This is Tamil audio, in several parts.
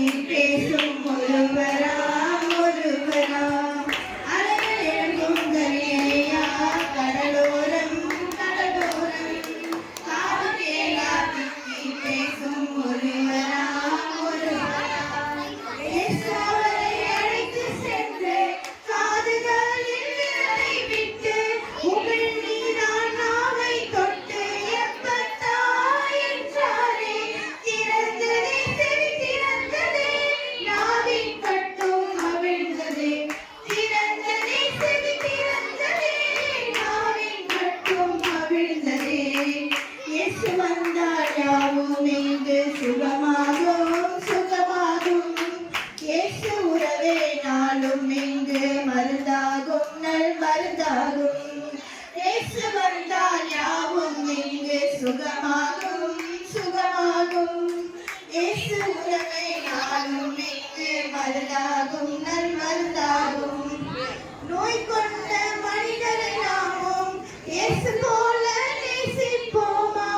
பேசும் ஒருவரா ஒருவரா அலைகளிலும் கரையா கடலோரம் கடலோரம் காது கேளா பேசும் ஒருவரா ஒருவரா இயேசுவை அழைத்து சென்று காதுகளில் விரலை விட்டு உமிழ் நீதான் நாவை தொட்டு எப்பத்தா என்றாரே திறந்ததே செவி திறந்ததே நாவின் கட்டும் அவிழ்ந்ததே திறந்ததே செவி திறந்ததே நாவின் கட்டும் அவிழ்ந்ததே இயேசு வந்தால் யாவும் இங்கு சுகமாகும் சுகமாகும் இயேசு உறவே நாளும் இங்கு மருந்தாகும் நல் மருந்தாகும் இயேசு வந்தால் யாவும் இங்கு சுகமாகும் சுகமாகும் இயேசு உறவே நாளும் இங்கு மருந்தாகும் நல் மருந்தாகும் நோய் கொண்ட மனிதரை நாமும் இயேசு போல நேசிப்போமா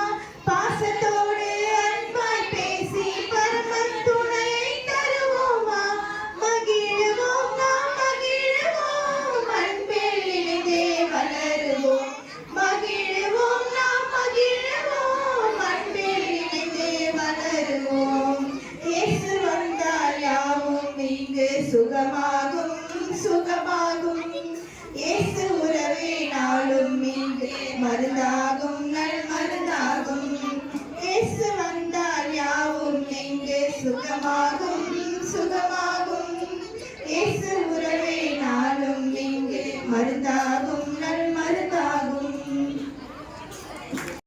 பாசத்தோடு அன்பாய் பேசி பரமன் துணையை தருவோமா மகிழுவோம் நாம் மகிழுவோம் அன்பில் இணைந்தே வளருவோம் மகிழுவோம் நாம் மகிழுவோம் அன்பில் இணைந்தே வளருவோம் இயேசு வந்தால் யாவும் இங்கு சுகமாகும் சுகமாகும் இயேசு உறவே நாளும் இங்கு மருந்தாகும் நல் மருந்தாகும் இயேசு வந்தால் யாவும் இங்கு சுகமாகும்